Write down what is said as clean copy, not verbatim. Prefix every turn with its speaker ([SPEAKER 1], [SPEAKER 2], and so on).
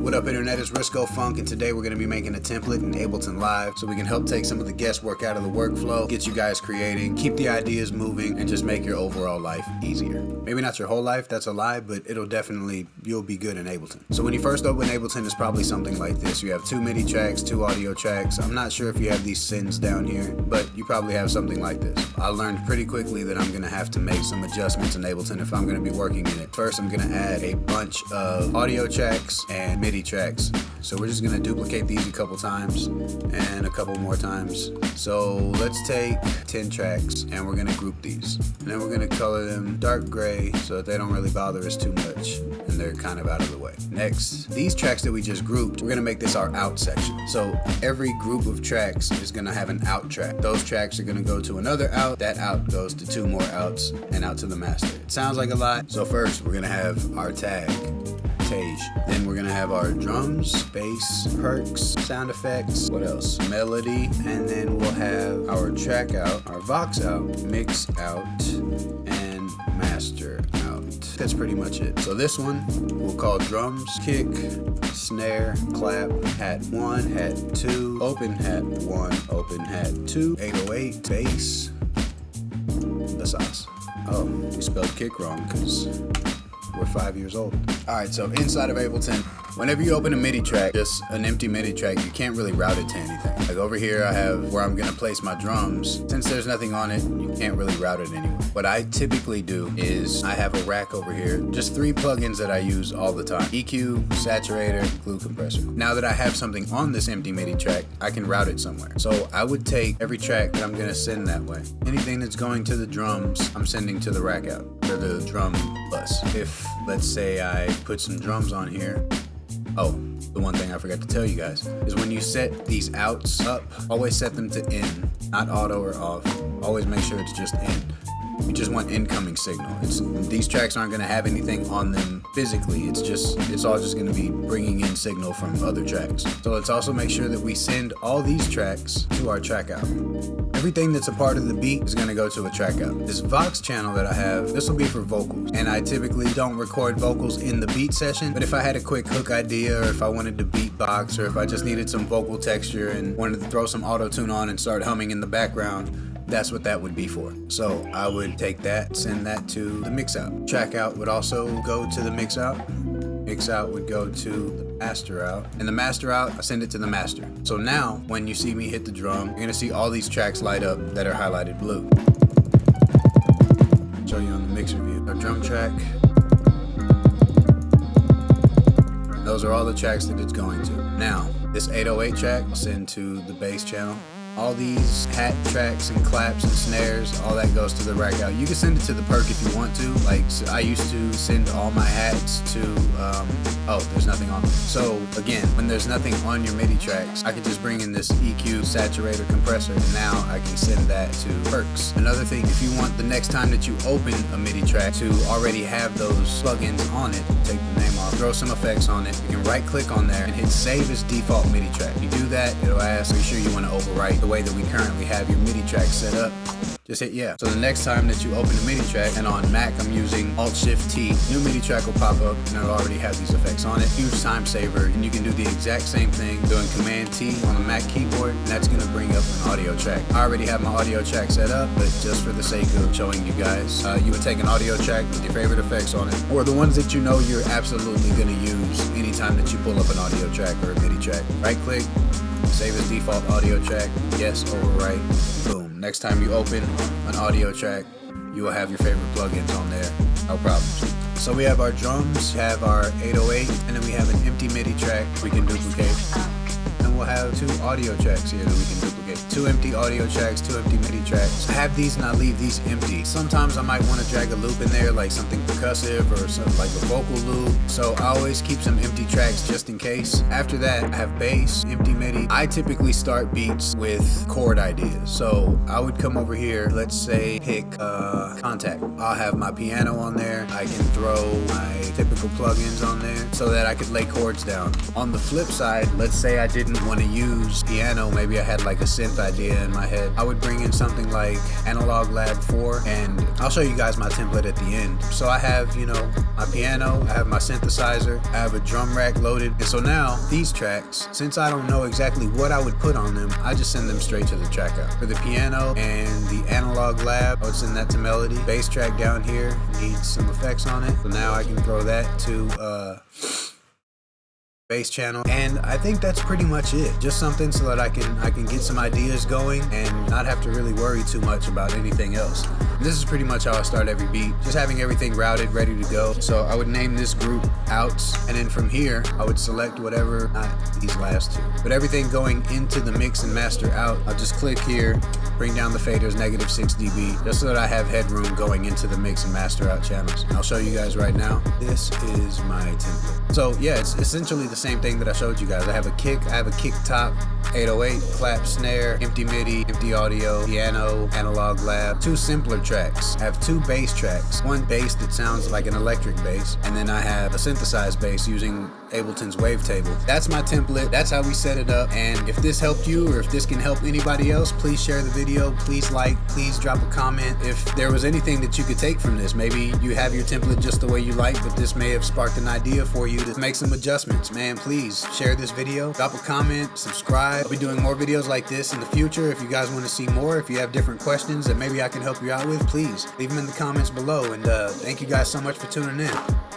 [SPEAKER 1] What up, internet? It's Risko Funk, and today we're going to be making a template in Ableton Live so we can help take some of the guesswork out of the workflow, get you guys creating, keep the ideas moving, and just make your overall life easier. Maybe not your whole life, that's a lie, but you'll be good in Ableton. So when you first open Ableton, it's probably something like this. You have 2 MIDI tracks, 2 audio tracks. I'm not sure if you have these sends down here, but you probably have something like this. I learned pretty quickly that I'm going to have to make some adjustments in Ableton if I'm going to be working in it. First, I'm going to add a bunch of audio tracks and MIDI tracks. So we're just going to duplicate these a couple times and a couple more times. So let's take 10 tracks and we're going to group these. And then we're going to color them dark gray so that they don't really bother us too much and they're kind of out of the way. Next, these tracks that we just grouped, we're going to make this our out section. So every group of tracks is going to have an out track. Those tracks are going to go to another out. That out goes to 2 more outs and out to the master. It sounds like a lot. So first, we're going to have our tag. Then we're gonna have our drums, bass, perks, sound effects, what else? Melody, and then we'll have our track out, our vox out, mix out, and master out. That's pretty much it. So this one we'll call drums, kick, snare, clap, hat 1, hat 2, open hat 1, open hat 2, 808, bass, the sauce. Oh, we spelled kick wrong because we're 5 years old. Alright, so inside of Ableton, whenever you open a MIDI track, just an empty MIDI track, you can't really route it to anything. Like over here I have where I'm gonna place my drums. Since there's nothing on it, you can't really route it anywhere. What I typically do is I have a rack over here, just 3 plugins that I use all the time. EQ, saturator, glue compressor. Now that I have something on this empty MIDI track, I can route it somewhere. So I would take every track that I'm gonna send that way. Anything that's going to the drums, I'm sending to the rack out, or the drum bus. If, let's say I put some drums on here. Oh, the one thing I forgot to tell you guys is when you set these outs up, always set them to in, not auto or off. Always make sure it's just in. You just want incoming signal. These tracks aren't going to have anything on them physically. It's all just going to be bringing in signal from other tracks. So let's also make sure that we send all these tracks to our track out. Everything that's a part of the beat is going to go to a track out. This Vox channel that I have, this will be for vocals. And I typically don't record vocals in the beat session, but if I had a quick hook idea, or if I wanted to beatbox, or if I just needed some vocal texture and wanted to throw some auto-tune on and start humming in the background, that's what that would be for. So I would take that, send that to the mix out. Track out would also go to the mix out. Mix out would go to the master out. And the master out, I send it to the master. So now, when you see me hit the drum, you're gonna see all these tracks light up that are highlighted blue. Show you on the mixer view. Our drum track. Those are all the tracks that it's going to. Now, this 808 track, I'll send to the bass channel. All these hat tracks and claps and snares, all that goes to the rack out. You can send it to the perk if you want to. Like, so I used to send all my hats to, oh, there's nothing on them. So again, when there's nothing on your MIDI tracks, I can just bring in this EQ, saturator, compressor, and now I can send that to perks. Another thing, if you want the next time that you open a MIDI track to already have those plugins on it, take the name off, throw some effects on it, you can right click on there and hit save as default MIDI track. You do that, it'll ask, are you sure you want to overwrite the way that we currently have your MIDI track set up? Just hit yeah. So the next time that you open a MIDI track, and on Mac I'm using Alt-Shift-T, new MIDI track will pop up and it'll already have these effects on it. Huge time saver, and you can do the exact same thing doing Command-T on the Mac keyboard, and that's gonna bring up an audio track. I already have my audio track set up, but just for the sake of showing you guys, you would take an audio track with your favorite effects on it, or the ones that you know you're absolutely gonna use anytime that you pull up an audio track or a MIDI track. Right click, save as default audio track, yes, overwrite, boom. Next time you open an audio track, you will have your favorite plugins on there, no problems. So we have our drums, have our 808, and then we have an empty MIDI track we can duplicate. And we'll have 2 audio tracks here that we can duplicate. 2 empty audio tracks, 2 empty MIDI tracks. I have these and I leave these empty. Sometimes I might want to drag a loop in there, like something percussive or something like a vocal loop. So I always keep some empty tracks just in case. After that, I have bass, empty MIDI. I typically start beats with chord ideas. So I would come over here, let's say pick Contact. I'll have my piano on there. I can throw my typical plugins on there so that I could lay chords down. On the flip side, let's say I didn't want to use piano. Maybe I had like a synth idea in my head, I would bring in something like Analog Lab 4, and I'll show you guys my template at the end. So I have, you know, my piano, I have my synthesizer, I have a drum rack loaded, and so now these tracks, since I don't know exactly what I would put on them, I just send them straight to the track out. For the piano and the Analog Lab, I would send that to Melody. Bass track down here needs some effects on it, so now I can throw that to bass channel, and I think that's pretty much it. Just something so that I can get some ideas going and not have to really worry too much about anything else. And this is pretty much how I start every beat, just having everything routed, ready to go. So I would name this group outs, and then from here I would select whatever, not these last two, but everything going into the mix and master out. I'll just click here, bring down the faders -6 dB, just so that I have headroom going into the mix and master out channels. I'll show you guys right now. This is my template. So yeah, it's essentially the same thing that I showed you guys. I have a kick top, 808, clap, snare, empty MIDI, empty audio, piano, Analog Lab, 2 simpler tracks. I have 2 bass tracks, 1 bass that sounds like an electric bass, and then I have a synthesized bass using Ableton's wavetable. That's my template, that's how we set it up, and if this helped you or if this can help anybody else, please share the video, please like, please drop a comment. If there was anything that you could take from this, maybe you have your template just the way you like, but this may have sparked an idea for you to make some adjustments. Man, please share this video, drop a comment, subscribe. I'll be doing more videos like this in the future. If you guys want to see more, if you have different questions that maybe I can help you out with, please leave them in the comments below, and thank you guys so much for tuning in.